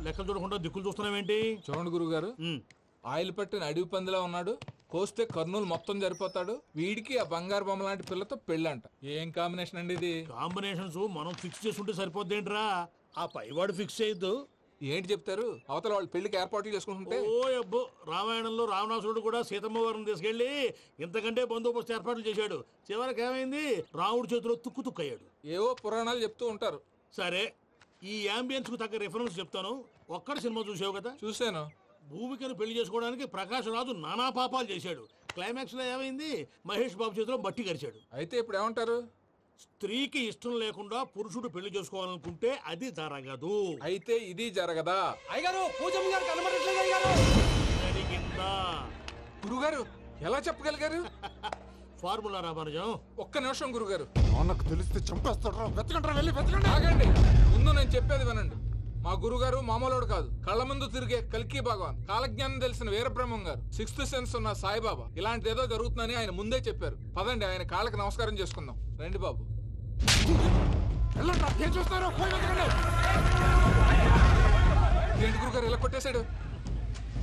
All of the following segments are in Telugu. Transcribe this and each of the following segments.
లెక్కలు చూడకుండా దిక్కులు చూస్తున్నావేంటి? చూడండి గురువు గారు, ఆయిల్ పట్టిన అడవి పందిలా ఉన్నాడు. కోస్తే కర్నూలు మొత్తం జరిపోతాడు. వీడికి ఆ బంగారు బొమ్మ లాంటి పిల్లతో పెళ్ళంట. ఏం కాంబినేషన్ అండి ఇది? కాంబినేషన్స్ మనం ఫిక్స్ చేసుకుంటే సరిపోద్దేంట్రా? ఆ పైవాడు ఫిక్స్ చేయొద్దు. ఏంటి చెప్తారు? అవతల వాళ్ళు పెళ్లికి ఏర్పాట్లు చేసుకుంటుంటే. ఓ అబ్బో, రామాయణంలో రావణాసురుడు కూడా సీతమ్మ వారిని తీసుకెళ్లి ఇంతకంటే బందోబస్తు ఏర్పాట్లు చేశాడు. చివరికి ఏమైంది? రాముడి చేతిలో తుక్కు తుక్కయ్యాడు. ఏవో పురాణాలు చెప్తూ ఉంటారు. సరే, ఈ అంబియన్స్ కు తగ్గ రిఫరెన్స్ చెప్తాను. ఒక్కడి సినిమా చూసావు కదా? చూశాను. భూమికను పెళ్లి చేసుకోవడానికి ప్రకాష్ రాజు నానా పాపాలు చేశాడు. క్లైమాక్స్ లో ఏమైంది? మహేష్ బాబు చేతిలో బట్టి గరిచాడు. అయితే ఇప్పుడు ఏమంటారు? స్త్రీకి ఇష్టం లేకుండా పురుషుడు పెళ్లి చేసుకోవాలనుకుంటే అది జరగదు. అయితే ఇది జరగదా? అయ్యగారు, పూజమ్మ గారు కనబడట్లేదు అయ్యగారు. జరిగిందా? గురుగారు ఎలా చెప్పగలిగారు? ఫార్ములా రామానుజం. ఒక్క నిమిషం గురుగారు. నాకు తెలిస్తే చంపేస్తాడు. వెతకండి, వెళ్ళి వెతకండి. ఆగండి, ముందు నేను చెప్పేది వినండి. మా గురుగారు మామూలుడు కాదు. కళ్ళ ముందు తిరిగే కల్కి భగవాన్, కాలజ్ఞానం తెలిసిన వీరబ్రహ్మం గారు, సిక్స్త్ సెన్స్ ఉన్న సాయిబాబా. ఇలాంటి ఏదో జరుగుతుందని ఆయన ముందే చెప్పారు. పదండి, ఆయన కాళ్ళకి నమస్కారం చేసుకుందాం. రండి బాబు. ఏం చూస్తారు? ఏంటి గురుగారు ఇలా కొట్టేశాడు?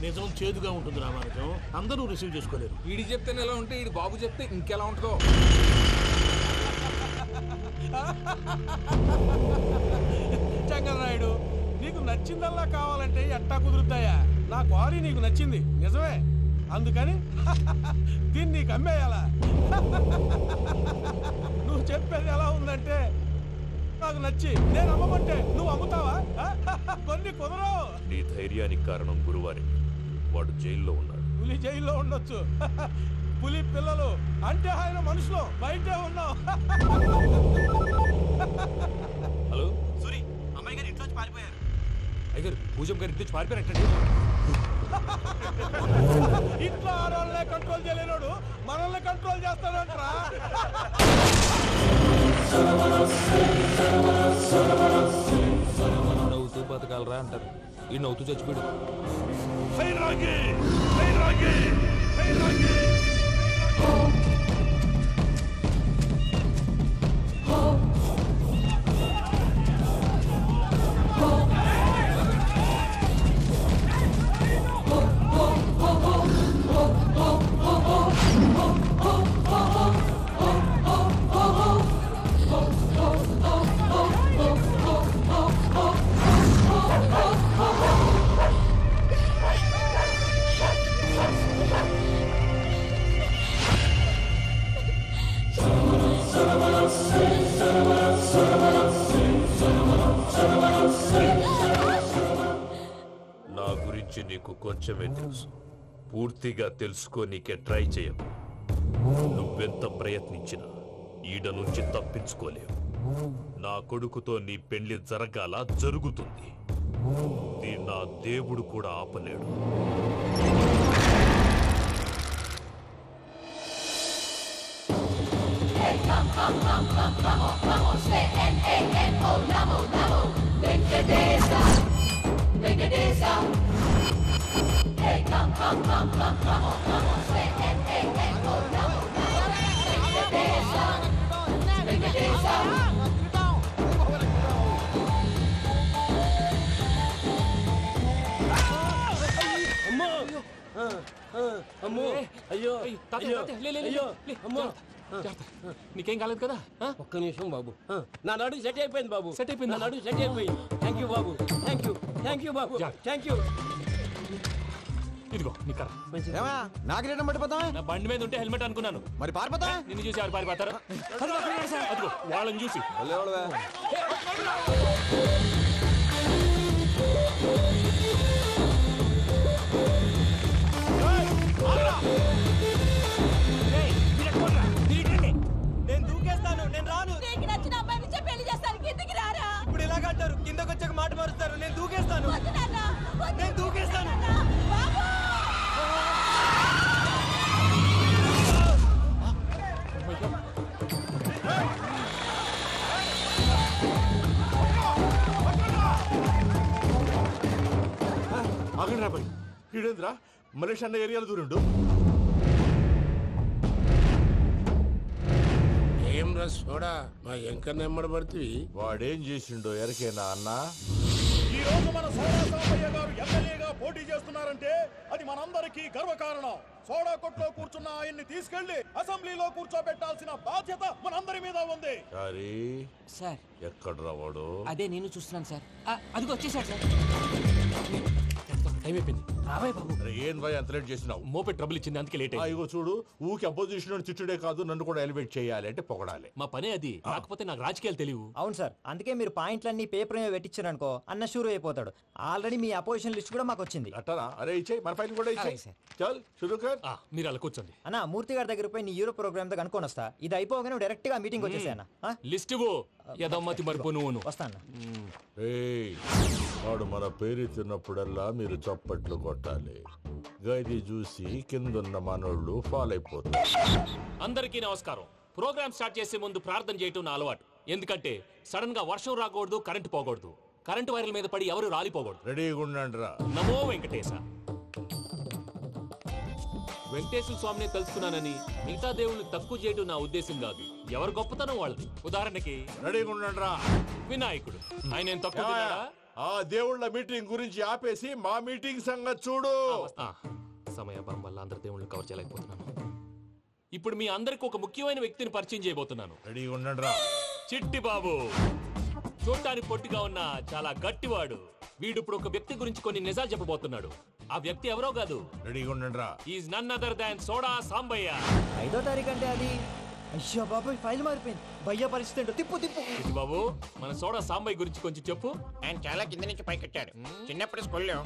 నిజం చేదుగా ఉంటుంది రామానుజం, అందరూ రిసీవ్ చేసుకోలేరు. వీడి చెప్తేనే ఎలా ఉంటే వీడి బాబు చెప్తే ఇంకెలా ఉంటుందో. చంగలరాయుడు, నీకు నచ్చిందల్లా కావాలంటే ఎట్టా కుదురుతాయా? నా క్వారీ నీకు నచ్చింది నిజమే, అందుకని దీన్ని నీకు అమ్మేయాలా? నువ్వు చెప్పేది ఎలా ఉందంటే నాకు నచ్చి నేను అమ్మమంటే నువ్వు అమ్ముతావా? కొన్ని కుదరవు. నీ ధైర్యానికి కారణం గురువారి. వాడు జైల్లో ఉన్నాడు. పులి జైల్లో ఉండొచ్చు, పులి పిల్లలు అంటే ఆయన మనుషులు బయటే ఉన్నావు. హలో సూరి, అమ్మాయి గారు ఇంట్లోంచి పారిపోయారు. అయ్యగారు, పూజమ్మ గారి ఇంట్లోంచి పారిపోయారంటండి. ఇంట్లో ఆడవాళ్ళనే కంట్రోల్ చేయలేనోడు మనల్ని కంట్రోల్ చేస్తాడంట్రా. నవ్వుతూ బతకాలరా అంటారు. ఈ నవ్వుతూ చచ్చిపోయాడు. నా గురించి నీకు కొంచెమే తెలుసు. పూర్తిగా తెలుసుకోనీకే ట్రై చేయకు. నువ్వెంత ప్రయత్నించినా ఈడ నుంచి తప్పించుకోలేవు. నా కొడుకుతో నీ పెళ్లి జరగాల జరుగుతుంది. నా దేవుడు కూడా ఆపలేడు. అమ్మో, అయ్యో, నీకేం కాలేదు కదా? ఒక్క నిమిషం బాబు. నా నడు సెట్ అయిపోయింది బాబు. సెట్ అయిపోయింది, నా నడు సెట్ అయిపోయింది. Thank you Babu, thank you, thank you Babu, thank you. ఇదిగో నీ కర్ర. నాకు రేటం పట్టిపోతావా? నా బండి మీద ఉంటే హెల్మెట్ అనుకున్నాను. మరి పారిపోతా? నిన్ను చూసి ఎవరు పారిపోతారు? అదిగో వాళ్ళని చూసి. నేను దూకేస్తాను, నేను రాను. నీకు నచ్చిన అమ్మాయి నుంచే పెళ్లి చేస్తాను, కిందికి రారా. ఇప్పుడు ఇలాగంటారు, కిందకు వచ్చాక మాట మారుస్తారు. నేను దూకేస్తాను, వద్దు నాన్న, వద్దు. నేను దూకేస్తాను. బాబు! ఆగండి రాబాయ్, ఈడేంద్రా మలేషియా అన్న ఏరియాలో దూరిండు. ఏం రా సోడా మా ఎంకన్న ఎమ్మడబడుతుంది. వాడేం చేసిండో ఎరకేనా అన్న? ఈ రోజు మన సోడా సాంబయ్య గారు ఎమ్మెల్యేగా పోటీ చేస్తున్నారంటే అది మనందరికీ గర్వకారణం. సోడా కొట్లో కూర్చున్న ఆయన్ని తీసుకెళ్లి అసెంబ్లీలో కూర్చోబెట్టాల్సిన బాధ్యత మనందరి మీద ఉంది. సారీ సార్ ఎక్కడ రావాడు? అదే నేను చూస్తున్నాను సార్. అదిగో వచ్చేసాడు సార్. టైం అయిపోయింది. రాబాయ్ బాబు. అరే ఏం భయ అంత లేట్ చేసినావు? మోపే ట్రబుల్ ఇచ్చింది, అందుకే లేట్ అయింది. ఇగో చూడు, ఊకి అపోజిషన్ తిట్టుడే కాదు, నన్ను కూడా ఎలివేట్ చేయాలి అంటే పొగడాలి. మా పనే అది. కాకపోతే నాకు రాజకీయాలు తెలియవు. అవును సార్, అందుకే మీరు పాయింట్లన్నీ పేపర్ మీద పెట్టించారు అనుకో అన్న షూర్ అయిపోతాడు. ఆల్రెడీ మీ అపోజిషన్ లిస్ట్ కూడా మాకు వచ్చింది. అట్టనా? అరే ఇచ్చేయి, మన ఫైల్ కూడా ఇచ్చేయి. అలాగే సార్. చల్ షురూ కర్. మీరు అలా కూర్చోండి. అన్న మూర్తి గారి దగ్గర పోయి నీ యూరో ప్రోగ్రామ్ తో కనుక్కొని వస్తా. ఇది అయిపోగానే డైరెక్ట్ గా మీటింగ్ వచ్చేసాయన్న. లిస్ట్ ఇవ్వు. యదమ్మతి మరిపో నువ్వు. వస్తా అన్న. ఏయ్, వాడు మన పేరు తిన్నప్పుడల్లా మీరు చప్పట్లు కొట్టాలి. గది చూసి కిందున్న మనోళ్ళు ఫాల్ అయిపోతారు. అందరికీ నమస్కారం. ప్రోగ్రామ్ స్టార్ట్ చేసే ముందు ప్రార్థన చేయటం నా అలవాటు. ఎందుకంటే సడన్ గా వర్షం రాకూడదు, కరెంటు పోకూడదు, కరెంటు వైర్ల మీద పడి ఎవరు రాలిపోకూడదు. రెడీగా ఉండండి రా. నమో వెంకటేశ. వెంకటేశ్వర స్వామిని తెలుసుకున్నానని మిగతా దేవుళ్ళు తక్కువ చేయడం నా ఉద్దేశం కాదు. ఎవరు గొప్పతనం వాళ్ళది. ఉదాహరణకి రెడీగా ఉండండి రా. వినాయకుడు. ఆయన ఏం తక్కువ తిన్నాడా? ఆ దేవుళ్ళ మీటింగ్ గురించి ఆపేసి మా మీటింగ్ సంగతి చూడు. సమయాభావం వల్ల అందరి దేవుళ్ళని కవర్ చేయలేకపోతున్నాను. ఇప్పుడు మీ అందరికి ఒక ముఖ్యమైన వ్యక్తిని పరిచయం చేయబోతున్నాను. రెడీగా ఉండండి రా. చిట్టి బాబు. చూడటానికి పొట్టిగా ఉన్న చాలా గట్టివాడు. వీడు ఇప్పుడు ఒక వ్యక్తి గురించి కొన్ని నిజాలు చెప్పబోతున్నాడు. ఆ వ్యక్తి ఎవరో కాదు. రెడీగా ఉండండి రా. Is none other than soda Sambaiah. 5వ తారీఖు అంటే అది. అయ్యో బాబాయ్, ఫైల్ మారిపోయింది. భయ్య పరిస్థితి ఏంటో తిప్పు తిప్పు. చిట్టి బాబు, మన సోడా సాంబయ్య గురించి కొంచెం చెప్పు. ఆయన చాలా కింద నుంచి పైకొచ్చాడు. చిన్నప్పుడు స్కూల్లో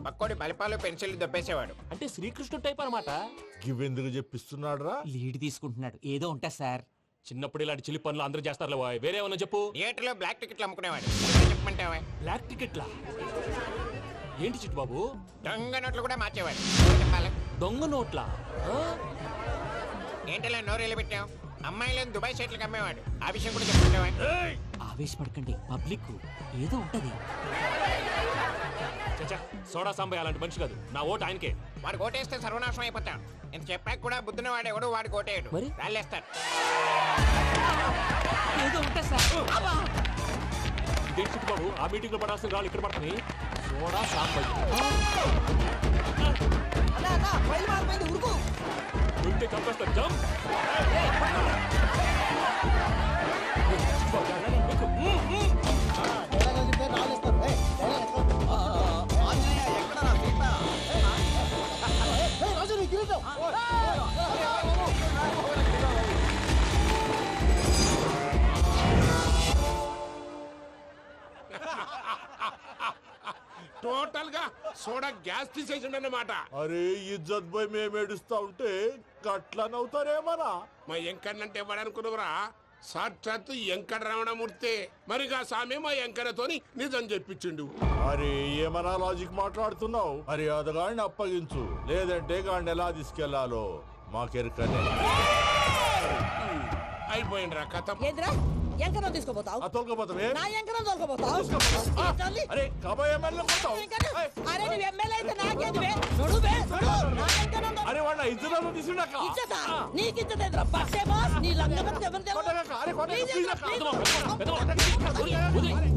పక్కోడి బలిపాలు పెన్సిల్ దొబ్బేసేవాడు. అంటే శ్రీకృష్ణుడు టైప్ అనమాట. గివెందుకు చెప్పిస్తున్నాడు రా? లీడ్ తీసుకుంటున్నాడు. ఏదో ఉంటా సార్. చిన్నప్పుడు ఇలాంటి చిలి పనులు అందరూ చేస్తారు. వేరే ఏమన్నా చెప్పు. థియేటర్లో బ్లాక్ టికెట్లు అమ్ముకునేవాడు. చెప్పమంటావా? బ్లాక్ టికెట్లా? ఏంటి చిట్టు బాబు? దొంగ నోట్లు కూడా మార్చేవాడు. చెప్పాలి. దొంగ నోట్లా? ఏంటలా నోరేళ్ళు పెట్టావు? అమ్మాయిలను దుబాయ్ సైట్లకు అమ్మేవాడు. ఆ విషయం కూడా చెప్పమంటావా? ఆవేశపడకండి, పబ్లిక్ ఏదో ఉంటది. చచ్చా, సోడా సాంబయ్య అలాంటి మనిషి కాదు. నా ఓటు ఆయనకే. వాడు ఓటేస్తే సర్వనాశనం అయిపోతాడు. నేను చెప్పాక కూడా బుద్ధిన వాడేవాడు వాడు ఓటేయడు. మరి? రాళ్ళేస్తాడు. ఏదో ఉంటా సార్. ఇదేంటి చిట్టు బాబు, ఆ మీటింగ్ లో పడాల్సిన రాళ్ళు ఇక్కడ పడుతున్నాయి. సోడా సాంబయ్య ఉంటే చంపేస్తా. జంప్. టోటల్ గా సోడా గ్యాస్ తీసేసిండు అన్నమాట. అరే ఇజ్జత్ పోయి మేము ఏడుస్తా ఉంటే గట్లా నవ్వుతారేమరా? మా ఎంకన్నంటే ఎవడనుకున్నావురా? సాక్షాత్తు ఎంకట రమణమూర్తి. మరిగా సామె మా ఎంకన్నతోని నిజం చెప్పించిండు. అరే ఏమన్నా లాజిక్ మాట్లాడుతున్నావు? అరే అదగాడిని అప్పగించు, లేదంటే గాడిని ఎలా తీసుకెళ్లాలో మాకెరకనే. అయిపోయిండ్రా కథ. ఏంద్రా ఎంకరం తీసుకోపోతావు? తోలుకోపోతావే? నా ఎంకరం తోలుకోపోతావు? అరే కాబోయే ఎమ్మెల్యే కొడతావు. అరే నువ్వు ఎమ్మెల్యే అయితే నాకేంది? చూడు నా ఎంకరం అరే వాడిన ఇజ్జత్ తీసుకున్నాక ఇచ్చతా నీకు ఇచ్చదేంద్రా? బస్సే బాస్ నీ లంగబత్తి ఎవరు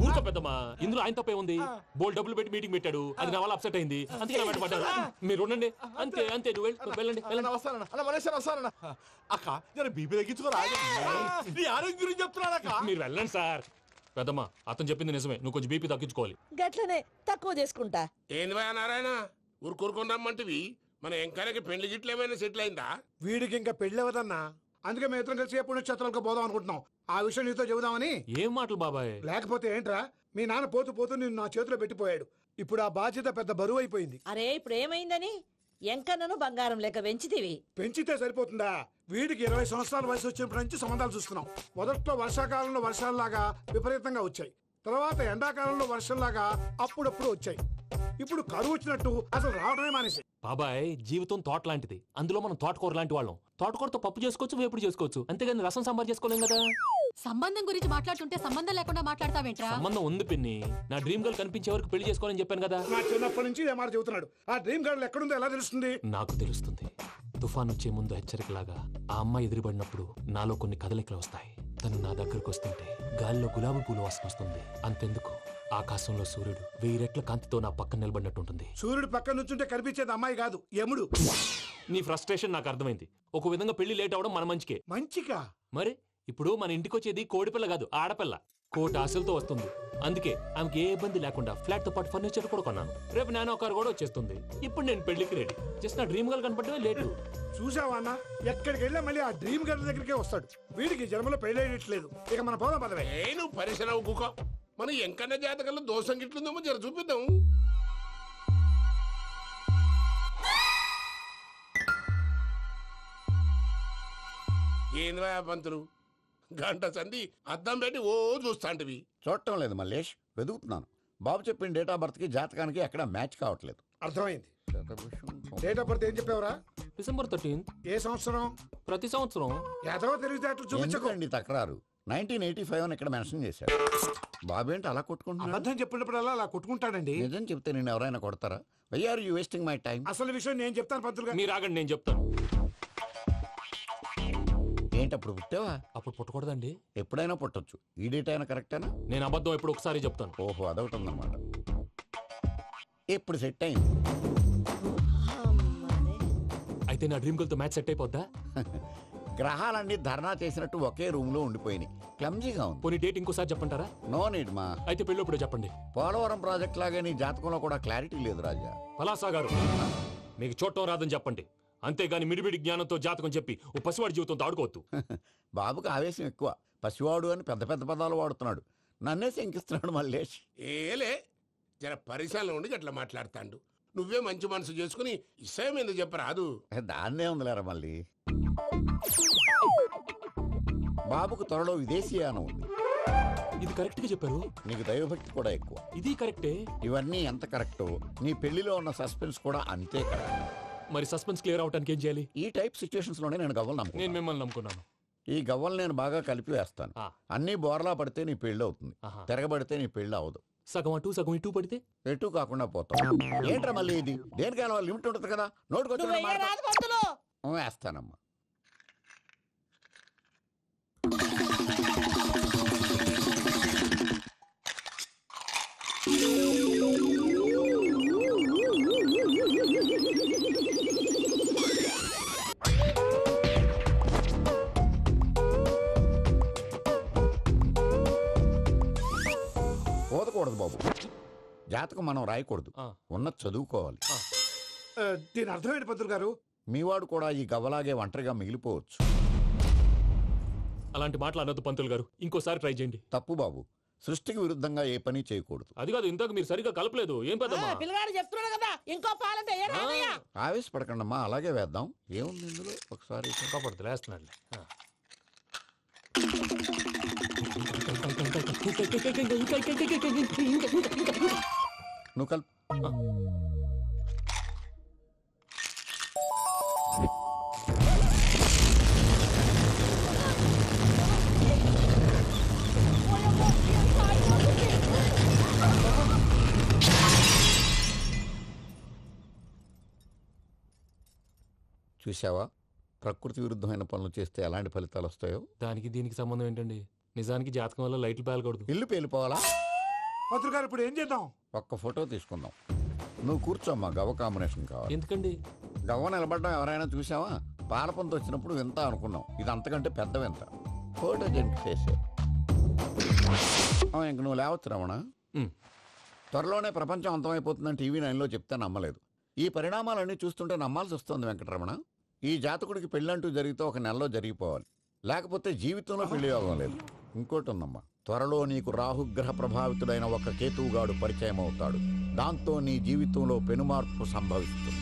ఊరుకో పెద్దమ్మా. ఇందులో ఆయన తప్పే ఉంది. బోల్ డబ్బులు పెట్టి మీటింగ్ పెట్టాడు. అది నా వల్ల అప్సెట్ అయింది. అందుకే నా వెంట పడ్డాడు. మీరు ఉండండి. అంతే అంతే. నువ్వు వెళ్ళండి. వస్తానన్నా. అక్క జర బీపీ తగ్గించుకోరా. నీ ఆరోగ్యం గురించి చెప్తున్నానక్క. మీరు వెళ్ళండి సార్. పెద్దమ్మా, అతను చెప్పింది నిజమే. నువ్వు కొంచెం బీపీ తగ్గించుకోవాలి. గట్లనే తక్కువ చేసుకుంటా. ఏంది భయ నారాయణ ఊరుకూరుకొని రమ్మంటివి? మన ఎంకరకి పెళ్లి గిట్లు ఏమైనా సెటిల్ అయిందా? వీడికి ఇంకా పెళ్ళి అవ్వదన్నా. అందుకే మేము ఇద్దరం కలిసి పుణ్యక్షేత్రాలకు పోదాం అనుకుంటున్నాం. ఆ విషయం నీతో చెబుదామని. ఏం మాటలు బాబాయ్? లేకపోతే ఏంట్రా, మీ నాన్న పోతూ పోతూ నిన్ను నా చేతిలో పెట్టిపోయాడు. ఇప్పుడు ఆ బాధ్యత పెద్ద బరువు అయిపోయింది. అరే ఇప్పుడు ఏమైందని ఎంకన్నను బంగారం లెక్క పెంచితివి. పెంచితే సరిపోతుందా? వీడికి 20 సంవత్సరాల వయసు వచ్చినప్పటి నుంచి సంబంధాలు చూస్తున్నాం. మొదట్లో వర్షాకాలంలో వర్షాలలాగా విపరీతంగా వచ్చాయి. తర్వాత ఎండాకాలంలో వర్షంలాగా అప్పుడప్పుడు వచ్చాయి. ఇప్పుడు కరువు వచ్చినట్టు అసలు రావడమే మానేసి. బాబాయ్, జీవితం తోట లాంటిది. అందులో మనం తోటకూర లాంటి వాళ్ళం. తోటకూరతో పప్పు చేసుకోవచ్చు, వేపుడు చేసుకోవచ్చు. అంతేగాని రసం సాంబార్ చేసుకోలేం కదా. సంబంధం గురించి మాట్లాడుతుంటే సంబంధం లేకుండా మాట్లాడతావేంట్రా? సంబంధం ఉంది పిన్ని. నా డ్రీమ్ గర్ల్ కనిపించే వరకు పెళ్లి చేసుకోవాలని చెప్పాను కదా. నా చిన్నప్పటి నుంచి ఇదే మాట చెబుతున్నాడు. ఆ డ్రీమ్ గర్ల్ ఎక్కడుందో ఎలా తెలుస్తుంది? నాకు తెలుస్తుంది. తుఫాన్ వచ్చే ముందు హెచ్చరికలాగా ఆ అమ్మాయి ఎదురుపడినప్పుడు నాలో కొన్ని కదలికలు వస్తాయి. తను నా దగ్గరకు వస్తుంటే గాలిలో గులాబీ పూలు వాసన వస్తుంది. అంతెందుకు, ఆకాశంలో సూర్యుడు 1000 రెట్ల కాంతితో నా పక్కన నిలబడినట్టుంటుంది. సూర్యుడు పక్కన నుంచుంటే కనిపించేది అమ్మాయి కాదు, యముడు. నీ ఫ్రస్ట్రేషన్ నాకు అర్థమైంది. ఒక విధంగా పెళ్లి లేట్ అవడం మన మంచికే. మంచిగా? మరి ఇప్పుడు మన ఇంటికి వచ్చేది కోడిపిల్ల కాదు, ఆడపిల్ల. కోటి ఆశలతో వస్తుంది. అందుకే ఆమెకి ఏ ఇబ్బంది లేకుండా ఫ్లాట్ తో పాటు ఫర్నిచర్ కూడా కొన్నాను. రేపు నానో కారు కూడా వచ్చేస్తుంది. ఇప్పుడు నేను పెళ్లికి రెడీ. జస్ట్ నా డ్రీమ్ గర్ల్ కనపడమే లేటు. చూసావా అన్న, ఎక్కడికి వెళ్ళా మళ్ళీ ఆ డ్రీమ్ గర్ల్ దగ్గరికే వస్తాడు. వీడికి జన్మలో పెళ్ళేయట్లేదు. ఇక మన పోదాం పదవే. నేను పరిశ్రమ కుక మన ఎంకన్న జాతకంలో దోషం గిట్లుందేమో జర చూపిద్దాం. ఏంద్రా పంతులు, గంట సంధి అద్దం పెట్టి ఓ చూస్తాంటివి. చూడటం లేదు మల్లేష్, వెతుకుతున్నాను. బాబు చెప్పిన డేట్ ఆఫ్ బర్త్ కి జాతకానికి ఎక్కడ మ్యాచ్ కావట్లేదు. అర్థమైంది. డేట్ ఆఫ్ బర్త్ ఏం చెప్పావురా? December 13th. ఏ సంవత్సరం? ప్రతి సంవత్సరం. ఏదో తెలివితేటలు చూపించకండి. తక్రారు 1985 అని ఇక్కడ మెన్షన్ చేశాడు. బాబు ఏంటి అలా కొట్టుకుంటున్నాడు? అబద్ధం చెప్పినప్పుడల్లా అలా కొట్టుకుంటాడండి. నిజం చెప్తే నేను ఎవరైనా కొడతారా? Why are you wasting my time? అసలు విషయం నేను చెప్తాను పంతులు గారు. మీరు ఆగండి, నేను చెప్తాను. ఏంటి అప్పుడు పుట్టావా? అప్పుడు పుట్టకూడదండి. ఎప్పుడైనా పుట్టొచ్చు. ఈ డేట్ అయినా కరెక్టేనా? నేను అబద్ధం ఎప్పుడు ఒకసారి చెప్తాను. ఓహో, అదొకటి ఉందన్నమాట. ఎప్పుడు సెట్ అయింది? అయితే నా డ్రీమ్ గర్ల్ తో మ్యాచ్ సెట్ అయిపోద్దా? గ్రహాలన్నీ ధర్నా చేసినట్టు ఒకే రూమ్ లో ఉండిపోయినాయి. క్లమ్జీగా ఉంది. పోనీ డేట్ ఇంకోసారి చెప్పంటారా? నో నీడ్ మా. అయితే పెళ్ళప్పుడు చెప్పండి. పోలవరం ప్రాజెక్ట్ లాగే నీ జాతకంలో కూడా క్లారిటీ లేదు రాజా. పలాసా గారు, మీకు చూడటం రాదని చెప్పండి. అంతేగాని మిడిమిడి జ్ఞానంతో జాతకం చెప్పి ఓ పసివాడి జీవితంతో ఆడుకోవద్దు. బాబుకి ఆవేశం ఎక్కువ. పసివాడు అని పెద్ద పెద్ద పదాలు వాడుతున్నాడు. నన్నే శంకిస్తున్నాడు మల్లేష్. ఏలే, జర పరిశ్రమలో ఉండి అట్లా మాట్లాడతాండు. నువ్వే మంచి మనసు చేసుకుని ఇష్టం ఎందుకు చెప్పరాదు? దాన్నే ఉందిలేరా మళ్ళీ. బాబుకు త్వరలో విదేశీయానం ఉంది. ఇది కరెక్ట్ గా చెప్పారు. నీకు దైవభక్తి కూడా ఎక్కువ. ఇది కరెక్టే. ఇవన్నీ ఎంత కరెక్టో నీ పెళ్లిలో ఉన్న సస్పెన్స్ కూడా అంతే కరెక్ట్. మరి సస్పెన్స్ క్లియర్ అవడానికి ఏం చేయాలి? ఈ టైప్ సిచ్యువేషన్స్ లోనే నేను గవ్వలు నమ్ముకున్నాను. నేను మిమ్మల్ని నమ్ముకున్నాను. ఈ గవ్వలు నేను బాగా కలిపి వేస్తాను. అన్ని బోర్లా పడితే నీ పెళ్లి అవుతుంది. తిరగబడితే నీ పెళ్లి అవదు. సగం అటు సగం ఇటు పడితే ఎటు కాకుండా పోతాం. ఏంట్రా మళ్ళీ ఇది? దేనికైనా లిమిట్ ఉంటుంది కదా. నోటుకొచ్చి వేస్తానమ్మా. పోదకూడదు బాబు. జాతకం మనం రాయకూడదు, ఉన్నది చదువుకోవాలి. దీని అర్థమైంది పంతులు గారు. మీవాడు కూడా ఈ గవ్వలాగే ఒంటరిగా మిగిలిపోవచ్చు. అలాంటి మాటలు అనొద్దు పంతులు గారు. ఇంకోసారి ట్రై చేయండి. తప్పు బాబు. సృష్టికి విరుద్ధంగా ఏ పని చేయకూడదు. అది కాదు, ఇంతకు మీరు సరిగ్గా కలపలేదు. ఏం పెద్దమ్మా? పిల్లగాడు చెప్తున్నాడు కదా, ఇంకో పాలంటే ఆవేశపడకండమ్మా, అలాగే వేద్దాం. ఏముంది ఇందులో? ఒకసారి పడుతుంది వేస్తున్నాడు. నువ్వు కలుపు. చూసావా, ప్రకృతి విరుద్ధమైన పనులు చేస్తే ఎలాంటి ఫలితాలు వస్తాయో. దానికి దీనికి సంబంధం ఏంటండి? నిజానికి జాతకం వల్ల లైట్లు పేలకూడదు. ఇల్లు పేలిపోవాలా? పంతులు గారు ఇప్పుడు ఏం చేద్దాం? ఒక్క ఫోటో తీసుకుందాం. నువ్వు కూర్చోమ్మా, గవ్వ కాంబినేషన్ కావాలి. ఎందుకండి? గవ్వ నిలబడడం ఎవరైనా చూసావా? పాలపంత వచ్చినప్పుడు వింత అనుకున్నాం, ఇది అంతకంటే పెద్ద వింత. ఫోటో జంక్ చేసే ఇంక నువ్వు లేవచ్చు రమణ. త్వరలోనే ప్రపంచం అంతమైపోతుందని టీవీ 9లో చెప్తే నమ్మలేదు. ఈ పరిణామాలన్నీ చూస్తుంటే నమ్మాల్సి వస్తుంది వెంకటరమణ. ఈ జాతకుడికి పెళ్ళంటూ జరిగితే 1 నెలలో జరిగిపోవాలి, లేకపోతే జీవితంలో పెళ్లి యోగం లేదు. ఇంకోటి ఉందమ్మా, త్వరలో నీకు రాహుగ్రహ ప్రభావితుడైన ఒక కేతువుగాడు పరిచయం అవుతాడు. దాంతో నీ జీవితంలో పెనుమార్పు సంభవిస్తుంది.